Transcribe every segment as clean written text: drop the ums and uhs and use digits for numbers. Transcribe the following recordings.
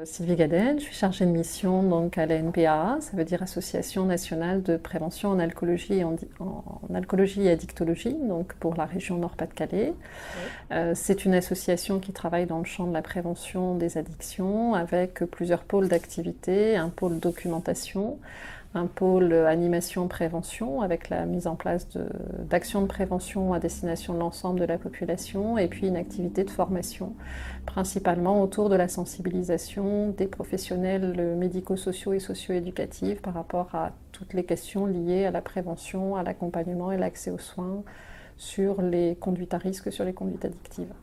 Sylvie Gaden, je suis chargée de mission donc à l'ANPAA, ça veut dire Association nationale de prévention en alcoolologie en alcoolologie et addictologie, donc pour la région Nord-Pas-de-Calais. C'est une association qui travaille dans le champ de la prévention des addictions avec plusieurs pôles d'activité, un pôle documentation, un pôle animation-prévention avec la mise en place d'actions de prévention à destination de l'ensemble de la population et puis une activité de formation, principalement autour de la sensibilisation des professionnels médico-sociaux et socio-éducatifs par rapport à toutes les questions liées à la prévention, à l'accompagnement et l'accès aux soins sur les conduites à risque, sur les conduites addictives.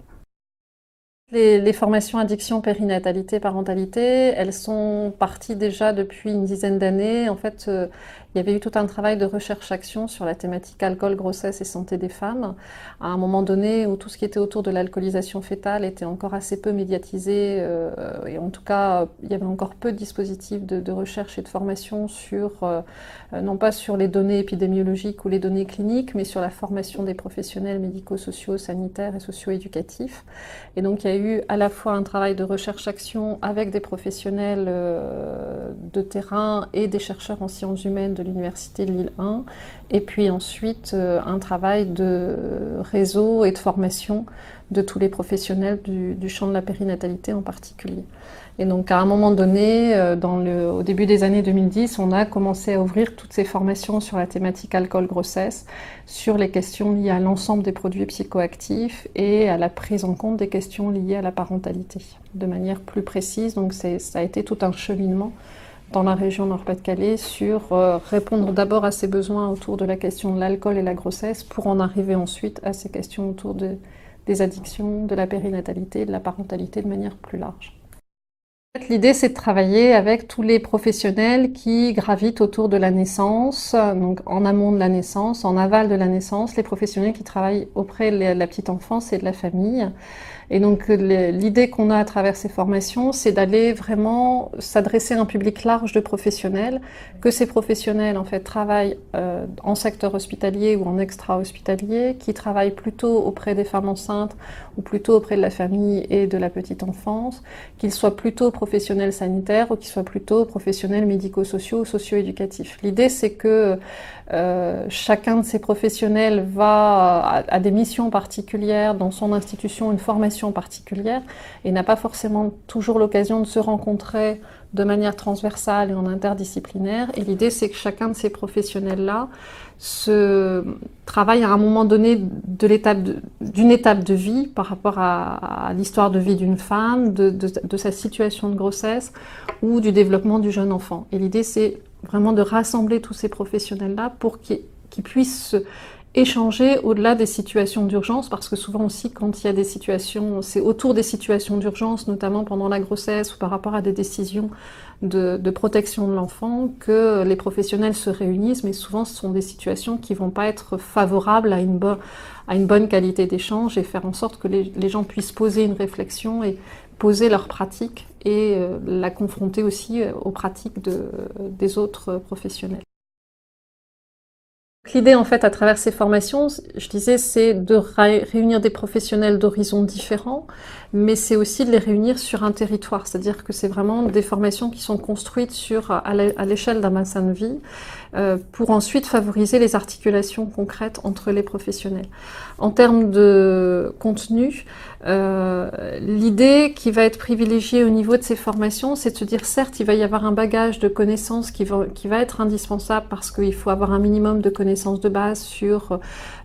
Les formations addiction, périnatalité, parentalité, elles sont parties déjà depuis une dizaine d'années. En fait, il y avait eu tout un travail de recherche-action sur la thématique alcool, grossesse et santé des femmes, à un moment donné où tout ce qui était autour de l'alcoolisation fœtale était encore assez peu médiatisé, et en tout cas, il y avait encore peu de dispositifs de recherche et de formation sur, non pas sur les données épidémiologiques ou les données cliniques, mais sur la formation des professionnels médico-sociaux, sanitaires et socio-éducatifs. Et donc, il y a eu à la fois un travail de recherche-action avec des professionnels de terrain et des chercheurs en sciences humaines de l'Université de Lille 1, et puis ensuite un travail de réseau et de formation de tous les professionnels du champ de la périnatalité en particulier. Et donc à un moment donné, au début des années 2010, on a commencé à ouvrir toutes ces formations sur la thématique alcool-grossesse, sur les questions liées à l'ensemble des produits psychoactifs et à la prise en compte des questions liées à la parentalité, de manière plus précise. Donc ça a été tout un cheminement dans la région Nord-Pas-de-Calais sur répondre d'abord à ces besoins autour de la question de l'alcool et la grossesse pour en arriver ensuite à ces questions autour des addictions, de la périnatalité et de la parentalité de manière plus large. L'idée, c'est de travailler avec tous les professionnels qui gravitent autour de la naissance, donc en amont de la naissance, en aval de la naissance, les professionnels qui travaillent auprès de la petite enfance et de la famille. Et donc l'idée qu'on a à travers ces formations, c'est d'aller vraiment s'adresser à un public large de professionnels, que ces professionnels en fait travaillent en secteur hospitalier ou en extra-hospitalier, qui travaillent plutôt auprès des femmes enceintes ou plutôt auprès de la famille et de la petite enfance, qu'ils soient plutôt professionnels sanitaires ou qu'ils soient plutôt professionnels médico-sociaux ou socio-éducatifs. L'idée, c'est que chacun de ces professionnels a des missions particulières dans son institution, une formation particulière, et n'a pas forcément toujours l'occasion de se rencontrer de manière transversale et en interdisciplinaire. Et l'idée, c'est que chacun de ces professionnels-là se travaille à un moment donné d'une étape de vie par rapport à l'histoire de vie d'une femme, de sa situation de grossesse ou du développement du jeune enfant. Et l'idée, c'est vraiment de rassembler tous ces professionnels-là pour qu'ils puissent échanger au-delà des situations d'urgence, parce que souvent aussi quand il y a des situations, c'est autour des situations d'urgence, notamment pendant la grossesse ou par rapport à des décisions de protection de l'enfant, que les professionnels se réunissent, mais souvent ce sont des situations qui vont pas être favorables à une bonne qualité d'échange et faire en sorte que les gens puissent poser une réflexion et poser leurs pratiques et la confronter aussi aux pratiques des autres professionnels. L'idée, en fait, à travers ces formations, je disais, c'est de réunir des professionnels d'horizons différents, mais c'est aussi de les réunir sur un territoire. C'est-à-dire que c'est vraiment des formations qui sont construites à l'échelle d'un bassin de vie, pour ensuite favoriser les articulations concrètes entre les professionnels. En termes de contenu, l'idée qui va être privilégiée au niveau de ces formations, c'est de se dire, certes, il va y avoir un bagage de connaissances qui va être indispensable parce qu'il faut avoir un minimum de connaissances de base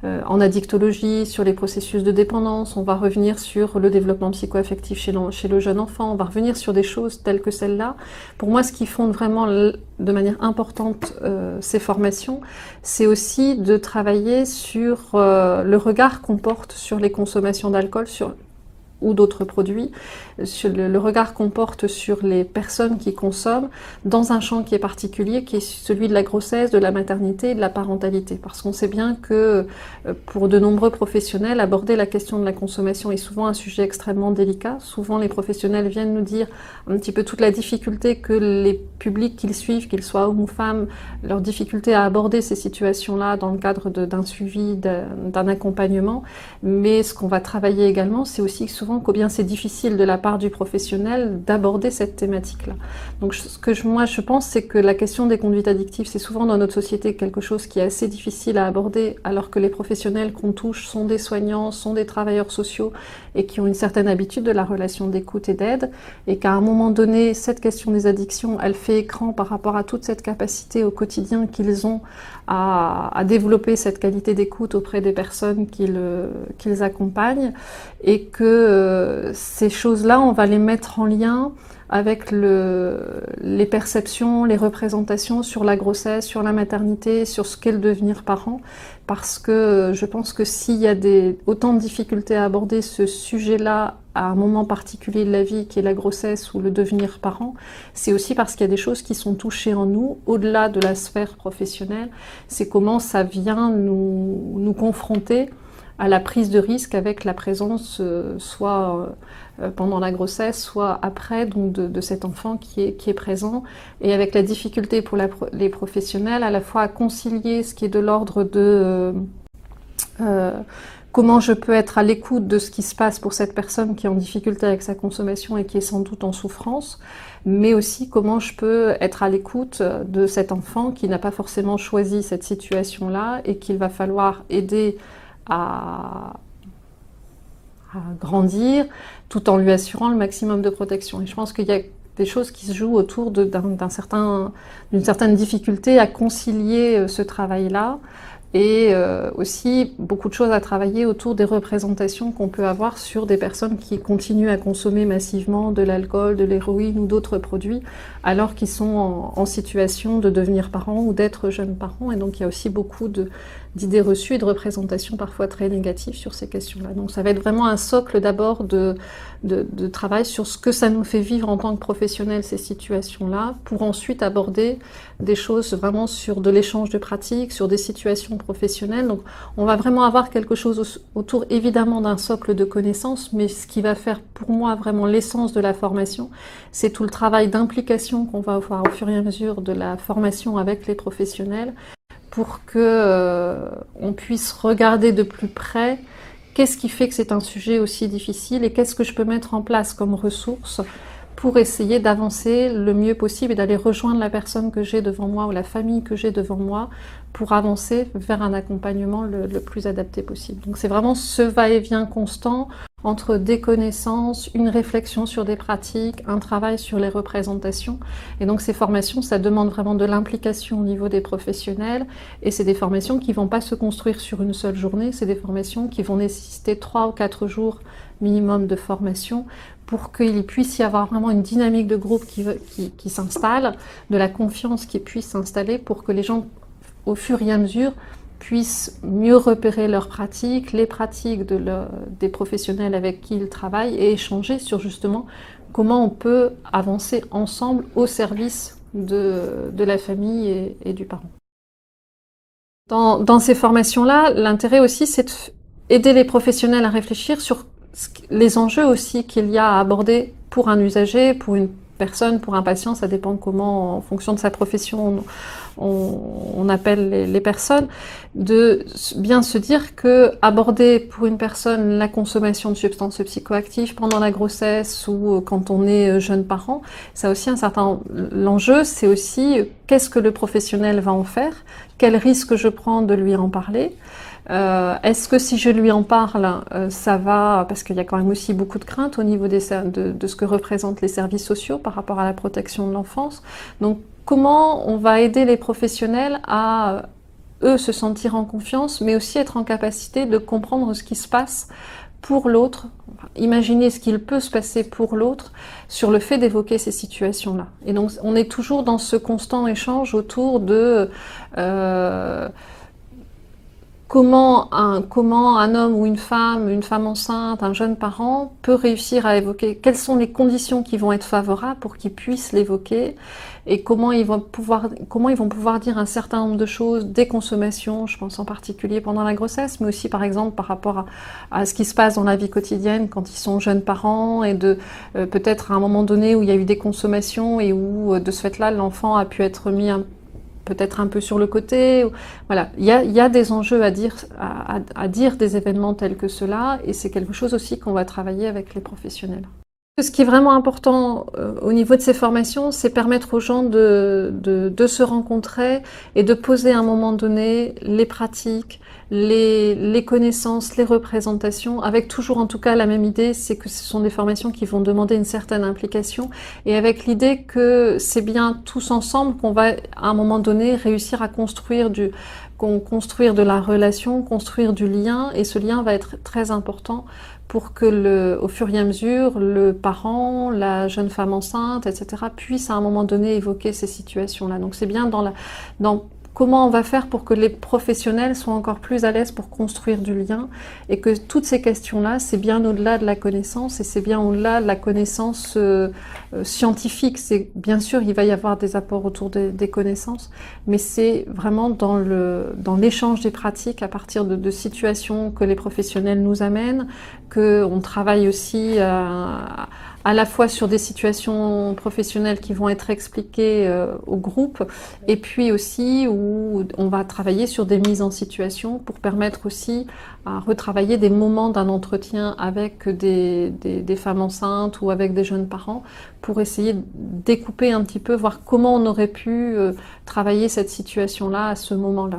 en addictologie, sur les processus de dépendance. On va revenir sur le développement psychoaffectif chez le jeune enfant. On va revenir sur des choses telles que celles-là. Pour moi, ce qui fonde vraiment de manière importante ces formations, c'est aussi de travailler sur le regard qu'on porte sur les consommations d'alcool, ou d'autres produits, sur le regard qu'on porte sur les personnes qui consomment dans un champ qui est particulier, qui est celui de la grossesse, de la maternité et de la parentalité. Parce qu'on sait bien que pour de nombreux professionnels, aborder la question de la consommation est souvent un sujet extrêmement délicat. Souvent, les professionnels viennent nous dire un petit peu toute la difficulté que les publics qu'ils suivent, qu'ils soient hommes ou femmes, leur difficulté à aborder ces situations-là dans le cadre d'un suivi, d'un accompagnement. Mais ce qu'on va travailler également, c'est aussi que souvent souvent combien c'est difficile de la part du professionnel d'aborder cette thématique-là. Donc moi je pense, c'est que la question des conduites addictives, c'est souvent dans notre société quelque chose qui est assez difficile à aborder, alors que les professionnels qu'on touche sont des soignants, sont des travailleurs sociaux et qui ont une certaine habitude de la relation d'écoute et d'aide, et qu'à un moment donné, cette question des addictions, elle fait écran par rapport à toute cette capacité au quotidien qu'ils ont à développer cette qualité d'écoute auprès des personnes qu'ils accompagnent, et que ces choses-là, on va les mettre en lien avec les perceptions, les représentations sur la grossesse, sur la maternité, sur ce qu'est le devenir parent, parce que je pense que s'il y a autant de difficultés à aborder ce sujet-là à un moment particulier de la vie qui est la grossesse ou le devenir parent, c'est aussi parce qu'il y a des choses qui sont touchées en nous, au-delà de la sphère professionnelle. C'est comment ça vient nous confronter à la prise de risque avec la présence, soit pendant la grossesse, soit après, donc de cet enfant qui est présent, et avec la difficulté pour les professionnels à la fois à concilier ce qui est de l'ordre de comment je peux être à l'écoute de ce qui se passe pour cette personne qui est en difficulté avec sa consommation et qui est sans doute en souffrance, mais aussi comment je peux être à l'écoute de cet enfant qui n'a pas forcément choisi cette situation-là et qu'il va falloir aider à grandir, tout en lui assurant le maximum de protection. Et je pense qu'il y a des choses qui se jouent autour d'une certaine difficulté à concilier ce travail-là, et aussi beaucoup de choses à travailler autour des représentations qu'on peut avoir sur des personnes qui continuent à consommer massivement de l'alcool, de l'héroïne ou d'autres produits, alors qu'ils sont en situation de devenir parents ou d'être jeunes parents. Et donc il y a aussi beaucoup d'idées reçues et de représentations parfois très négatives sur ces questions-là. Donc ça va être vraiment un socle d'abord de travail sur ce que ça nous fait vivre en tant que professionnels, ces situations-là, pour ensuite aborder des choses vraiment sur de l'échange de pratiques, sur des situations professionnelles. Donc on va vraiment avoir quelque chose autour évidemment d'un socle de connaissances, mais ce qui va faire pour moi vraiment l'essence de la formation, c'est tout le travail d'implication qu'on va avoir au fur et à mesure de la formation avec les professionnels, pour qu'on puisse regarder de plus près qu'est-ce qui fait que c'est un sujet aussi difficile et qu'est-ce que je peux mettre en place comme ressources pour essayer d'avancer le mieux possible et d'aller rejoindre la personne que j'ai devant moi ou la famille que j'ai devant moi pour avancer vers un accompagnement le plus adapté possible. Donc c'est vraiment ce va-et-vient constant entre des connaissances, une réflexion sur des pratiques, un travail sur les représentations. Et donc ces formations, ça demande vraiment de l'implication au niveau des professionnels, et c'est des formations qui ne vont pas se construire sur une seule journée, c'est des formations qui vont nécessiter 3 ou 4 jours minimum de formation pour qu'il puisse y avoir vraiment une dynamique de groupe qui s'installe, de la confiance qui puisse s'installer pour que les gens, au fur et à mesure, puissent mieux repérer leurs pratiques, les pratiques des professionnels avec qui ils travaillent, et échanger sur justement comment on peut avancer ensemble au service de la famille et du parent. Dans ces formations-là, l'intérêt aussi, c'est d'aider les professionnels à réfléchir sur les enjeux aussi qu'il y a à aborder pour un usager, pour une personne, pour un patient, ça dépend comment, en fonction de sa profession, on appelle les personnes, de bien se dire que aborder pour une personne la consommation de substances psychoactives pendant la grossesse ou quand on est jeune parent, ça a aussi l'enjeu, c'est aussi qu'est-ce que le professionnel va en faire, quel risque je prends de lui en parler. Est-ce que si je lui en parle, ça va, parce qu'il y a quand même aussi beaucoup de craintes au niveau de ce que représentent les services sociaux par rapport à la protection de l'enfance. Donc comment on va aider les professionnels à, eux, se sentir en confiance, mais aussi être en capacité de comprendre ce qui se passe pour l'autre, imaginer ce qu'il peut se passer pour l'autre sur le fait d'évoquer ces situations-là. Et donc on est toujours dans ce constant échange autour de comment un homme ou une femme enceinte, un jeune parent peut réussir à évoquer, quelles sont les conditions qui vont être favorables pour qu'ils puissent l'évoquer, et comment ils vont pouvoir dire un certain nombre de choses, des consommations, je pense en particulier pendant la grossesse, mais aussi par exemple par rapport à ce qui se passe dans la vie quotidienne quand ils sont jeunes parents, et de peut-être à un moment donné où il y a eu des consommations et où de ce fait-là l'enfant a pu être mis peut-être un peu sur le côté. Voilà, il y a des enjeux à dire des événements tels que cela, et c'est quelque chose aussi qu'on va travailler avec les professionnels. Ce qui est vraiment important au niveau de ces formations, c'est permettre aux gens de se rencontrer et de poser à un moment donné les pratiques, les connaissances, les représentations, avec toujours en tout cas la même idée, c'est que ce sont des formations qui vont demander une certaine implication, et avec l'idée que c'est bien tous ensemble qu'on va à un moment donné réussir à construire de la relation, construire du lien, et ce lien va être très important pour que au fur et à mesure, le parent, la jeune femme enceinte, etc., puisse à un moment donné évoquer ces situations-là. Donc c'est bien dans comment on va faire pour que les professionnels soient encore plus à l'aise pour construire du lien, et que toutes ces questions-là, c'est bien au-delà de la connaissance, et c'est bien au-delà de la connaissance scientifique. C'est bien sûr, il va y avoir des apports autour des connaissances, mais c'est vraiment dans l'échange des pratiques à partir de situations que les professionnels nous amènent, qu'on travaille aussi à la fois sur des situations professionnelles qui vont être expliquées au groupe, et puis aussi où on va travailler sur des mises en situation pour permettre aussi à retravailler des moments d'un entretien avec des femmes enceintes ou avec des jeunes parents, pour essayer de découper un petit peu, voir comment on aurait pu travailler cette situation-là à ce moment-là.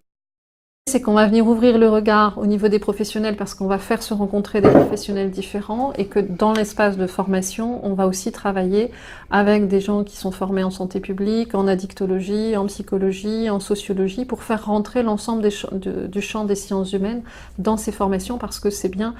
C'est qu'on va venir ouvrir le regard au niveau des professionnels, parce qu'on va faire se rencontrer des professionnels différents, et que dans l'espace de formation, on va aussi travailler avec des gens qui sont formés en santé publique, en addictologie, en psychologie, en sociologie, pour faire rentrer l'ensemble du champ des sciences humaines dans ces formations, parce que c'est bien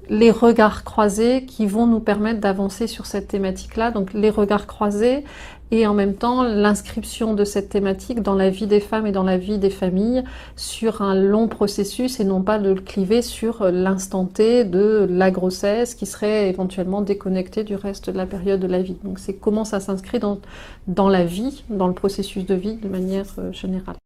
les regards croisés qui vont nous permettre d'avancer sur cette thématique-là. Donc les regards croisés, et en même temps l'inscription de cette thématique dans la vie des femmes et dans la vie des familles sur un long processus, et non pas de le cliver sur l'instant T de la grossesse qui serait éventuellement déconnectée du reste de la période de la vie. Donc c'est comment ça s'inscrit dans la vie, dans le processus de vie de manière générale.